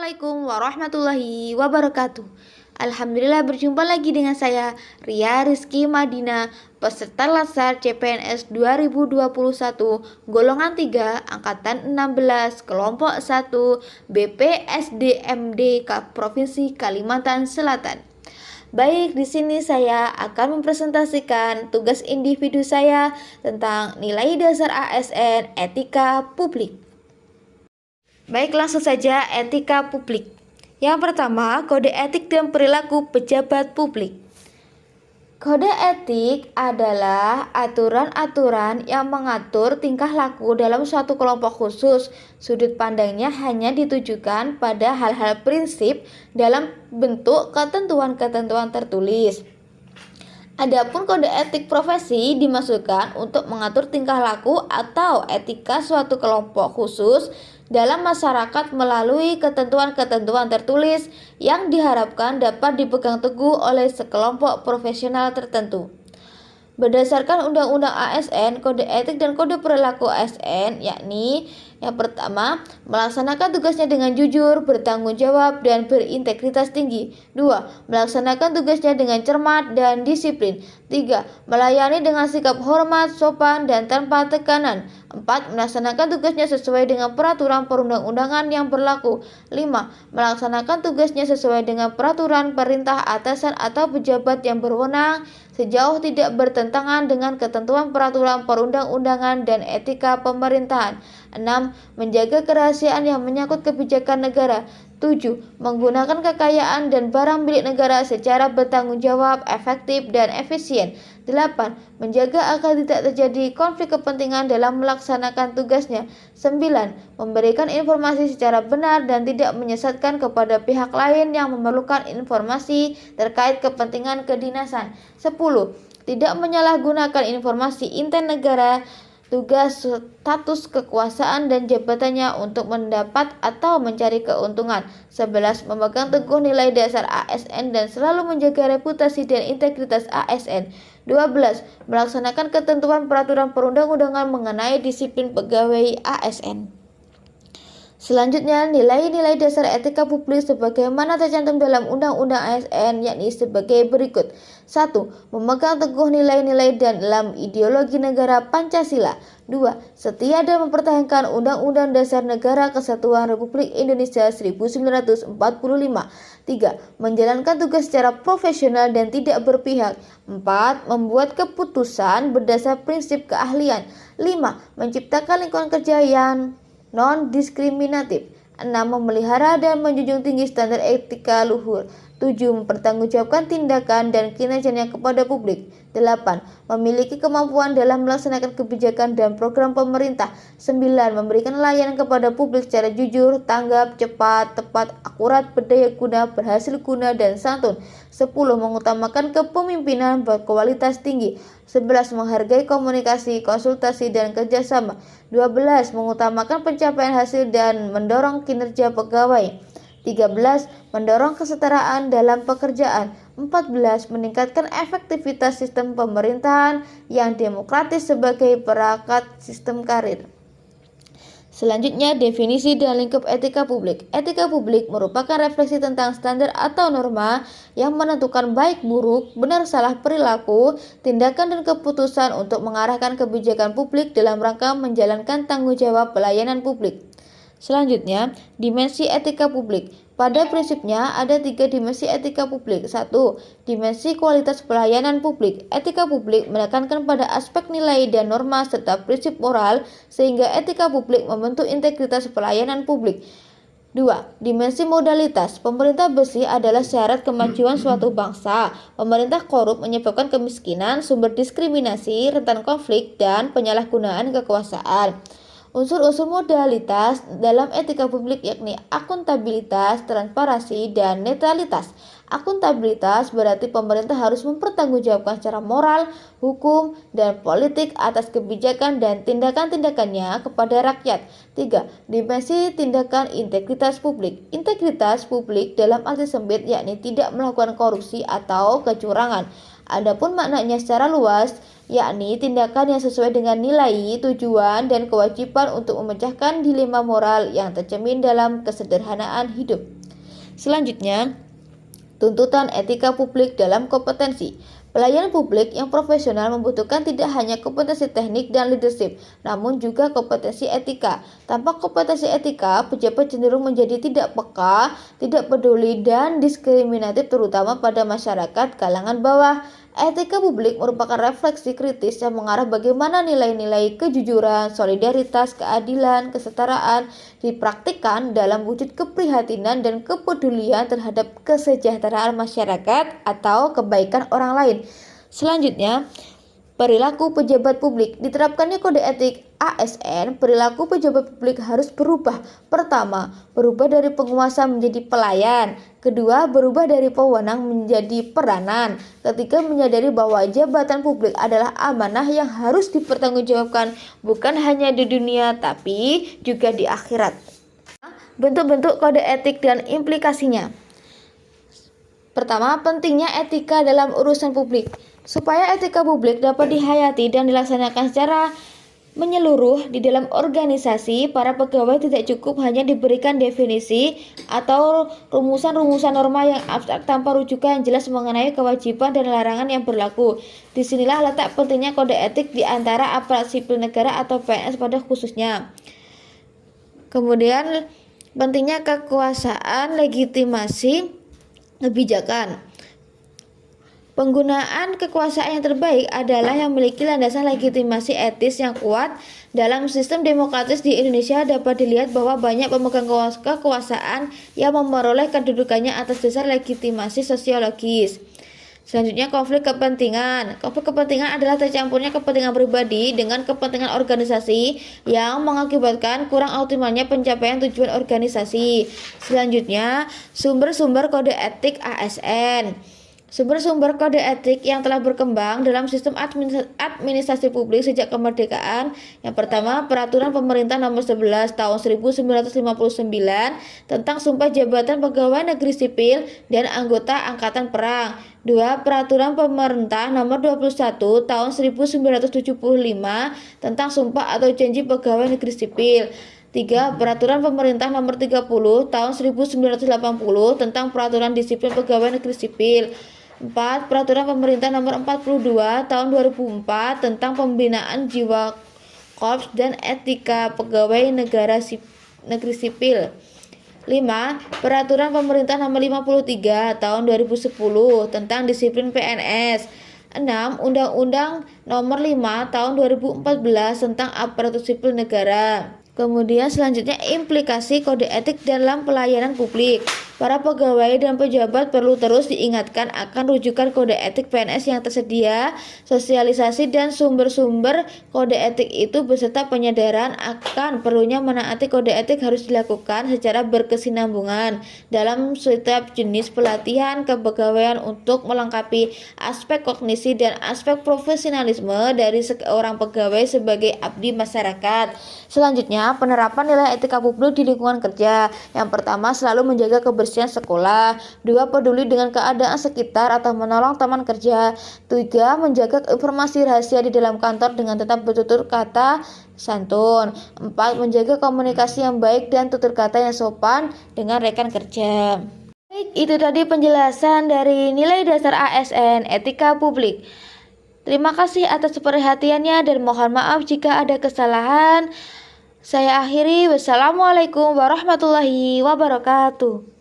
Assalamualaikum warahmatullahi wabarakatuh. Alhamdulillah berjumpa lagi dengan saya Ria Rizky Madina, peserta Latsar CPNS 2021 golongan 3 angkatan 16 kelompok 1 BPSDMD Provinsi Kalimantan Selatan. Baik, di sini saya akan mempresentasikan tugas individu saya tentang nilai dasar ASN Etika Publik. Baik, langsung saja etika publik. Yang pertama, kode etik dan perilaku pejabat publik. Kode etik adalah aturan-aturan yang mengatur tingkah laku dalam suatu kelompok khusus. Sudut pandangnya hanya ditujukan pada hal-hal prinsip dalam bentuk ketentuan-ketentuan tertulis. Adapun kode etik profesi dimaksudkan untuk mengatur tingkah laku atau etika suatu kelompok khusus dalam masyarakat melalui ketentuan-ketentuan tertulis yang diharapkan dapat dipegang teguh oleh sekelompok profesional tertentu. Berdasarkan Undang-Undang ASN, kode etik dan kode perilaku ASN yakni yang pertama, melaksanakan tugasnya dengan jujur, bertanggung jawab, dan berintegritas tinggi. 2. Melaksanakan tugasnya dengan cermat dan disiplin. 3. Melayani dengan sikap hormat, sopan, dan tanpa tekanan. 4. Melaksanakan tugasnya sesuai dengan peraturan perundang-undangan yang berlaku. 5. Melaksanakan tugasnya sesuai dengan peraturan perintah atasan atau pejabat yang berwenang sejauh tidak bertentangan dengan ketentuan peraturan perundang-undangan dan etika pemerintahan. 6. Menjaga kerahasiaan yang menyangkut kebijakan negara. 7. Menggunakan kekayaan dan barang milik negara secara bertanggung jawab, efektif, dan efisien. 8. Menjaga agar tidak terjadi konflik kepentingan dalam melaksanakan tugasnya. 9. Memberikan informasi secara benar dan tidak menyesatkan kepada pihak lain yang memerlukan informasi terkait kepentingan kedinasan. 10. Tidak menyalahgunakan informasi inten negara, tugas, status kekuasaan dan jabatannya untuk mendapat atau mencari keuntungan. 11. Memegang teguh nilai dasar ASN dan selalu menjaga reputasi dan integritas ASN. 12. Melaksanakan ketentuan peraturan perundang-undangan mengenai disiplin pegawai ASN. Selanjutnya, nilai-nilai dasar etika publik sebagaimana tercantum dalam Undang-Undang ASN yakni sebagai berikut. 1. Memegang teguh nilai-nilai dan dalam ideologi negara Pancasila. 2. Setia dan mempertahankan Undang-Undang Dasar Negara Kesatuan Republik Indonesia 1945. 3. Menjalankan tugas secara profesional dan tidak berpihak. 4. Membuat keputusan berdasar prinsip keahlian. 5. Menciptakan lingkungan kerja yang non-diskriminatif. 6. Memelihara dan menjunjung tinggi standar etika luhur. 7. Mempertanggungjawabkan tindakan dan kinerjanya kepada publik. 8. Memiliki kemampuan dalam melaksanakan kebijakan dan program pemerintah. 9. Memberikan layanan kepada publik secara jujur, tanggap, cepat, tepat, akurat, berdaya guna, berhasil guna, dan santun. 10. Mengutamakan kepemimpinan berkualitas tinggi. 11. Menghargai komunikasi, konsultasi, dan kerjasama. 12. Mengutamakan pencapaian hasil dan mendorong kinerja pegawai. 13. Mendorong kesetaraan dalam pekerjaan. 14. Meningkatkan efektivitas sistem pemerintahan yang demokratis sebagai perangkat sistem karir. Selanjutnya, definisi dan lingkup etika publik. Etika publik merupakan refleksi tentang standar atau norma yang menentukan baik buruk, benar salah perilaku, tindakan dan keputusan untuk mengarahkan kebijakan publik dalam rangka menjalankan tanggung jawab pelayanan publik. Selanjutnya, dimensi etika publik. Pada prinsipnya ada 3 dimensi etika publik. 1. Dimensi kualitas pelayanan publik. Etika publik menekankan pada aspek nilai dan norma serta prinsip moral sehingga etika publik membentuk integritas pelayanan publik. 2. Dimensi modalitas. Pemerintah bersih adalah syarat kemajuan suatu bangsa. Pemerintah korup menyebabkan kemiskinan, sumber diskriminasi, rentan konflik, dan penyalahgunaan kekuasaan. Unsur-unsur modalitas dalam etika publik yakni akuntabilitas, transparansi, dan netralitas. Akuntabilitas berarti pemerintah harus mempertanggungjawabkan secara moral, hukum, dan politik atas kebijakan dan tindakan-tindakannya kepada rakyat. 3. Dimensi tindakan integritas publik. Integritas publik dalam arti sempit yakni tidak melakukan korupsi atau kecurangan. Adapun maknanya secara luas, yakni tindakan yang sesuai dengan nilai, tujuan, dan kewajiban untuk memecahkan dilema moral yang tercermin dalam kesederhanaan hidup. Selanjutnya, tuntutan etika publik dalam kompetensi. Pelayanan publik yang profesional membutuhkan tidak hanya kompetensi teknik dan leadership, namun juga kompetensi etika. Tanpa kompetensi etika, pejabat cenderung menjadi tidak peka, tidak peduli, dan diskriminatif terutama pada masyarakat kalangan bawah. Etika publik merupakan refleksi kritis yang mengarah bagaimana nilai-nilai kejujuran, solidaritas, keadilan, kesetaraan dipraktikkan dalam wujud keprihatinan dan kepedulian terhadap kesejahteraan masyarakat atau kebaikan orang lain. Selanjutnya, perilaku pejabat publik. Diterapkannya kode etik ASN, perilaku pejabat publik harus berubah. Pertama, berubah dari penguasa menjadi pelayan. Kedua, berubah dari pewenang menjadi peranan. Ketiga, menyadari bahwa jabatan publik adalah amanah yang harus dipertanggungjawabkan bukan hanya di dunia tapi juga di akhirat. Bentuk-bentuk kode etik dan implikasinya. Pertama, pentingnya etika dalam urusan publik. Supaya etika publik dapat dihayati dan dilaksanakan secara menyeluruh di dalam organisasi, para pegawai tidak cukup hanya diberikan definisi atau rumusan-rumusan norma yang abstrak tanpa rujukan yang jelas mengenai kewajiban dan larangan yang berlaku. Disinilah letak pentingnya kode etik di antara aparat sipil negara atau PNS pada khususnya. Kemudian, pentingnya kekuasaan legitimasi kebijakan. Penggunaan kekuasaan yang terbaik adalah yang memiliki landasan legitimasi etis yang kuat. Dalam sistem demokratis di Indonesia dapat dilihat bahwa banyak pemegang kekuasaan yang memperoleh kedudukannya atas dasar legitimasi sosiologis. Selanjutnya, konflik kepentingan. Konflik kepentingan adalah tercampurnya kepentingan pribadi dengan kepentingan organisasi yang mengakibatkan kurang optimalnya pencapaian tujuan organisasi. Selanjutnya, sumber-sumber kode etik ASN. Sumber-sumber kode etik yang telah berkembang dalam sistem administrasi publik sejak kemerdekaan. Yang pertama, Peraturan Pemerintah Nomor 11 Tahun 1959 tentang Sumpah Jabatan Pegawai Negeri Sipil dan Anggota Angkatan Perang. 2. Peraturan Pemerintah Nomor 21 Tahun 1975 tentang Sumpah atau Janji Pegawai Negeri Sipil. 3. Peraturan Pemerintah Nomor 30 Tahun 1980 tentang Peraturan Disiplin Pegawai Negeri Sipil. 4. Peraturan Pemerintah Nomor 42 Tahun 2004 tentang Pembinaan Jiwa Korps dan Etika Pegawai Negeri Sipil. 5. Peraturan Pemerintah Nomor 53 Tahun 2010 tentang Disiplin PNS. 6. Undang-Undang Nomor 5 Tahun 2014 tentang Aparatur Sipil Negara. Kemudian selanjutnya, implikasi kode etik dalam pelayanan publik. Para pegawai dan pejabat perlu terus diingatkan akan rujukan kode etik PNS yang tersedia, sosialisasi dan sumber-sumber kode etik itu beserta penyadaran akan perlunya menaati kode etik harus dilakukan secara berkesinambungan dalam setiap jenis pelatihan kepegawaian untuk melengkapi aspek kognisi dan aspek profesionalisme dari seorang pegawai sebagai abdi masyarakat. Selanjutnya, penerapan nilai etika publik di lingkungan kerja. Yang pertama, selalu menjaga kebersihan sekolah. 2. Peduli dengan keadaan sekitar atau menolong teman kerja. 3. Menjaga informasi rahasia di dalam kantor dengan tetap bertutur kata santun. 4. Menjaga komunikasi yang baik dan tutur kata yang sopan dengan rekan kerja. Baik, itu tadi penjelasan dari nilai dasar ASN Etika Publik. Terima kasih atas perhatiannya dan mohon maaf jika ada kesalahan. Saya akhiri. Wassalamualaikum warahmatullahi wabarakatuh.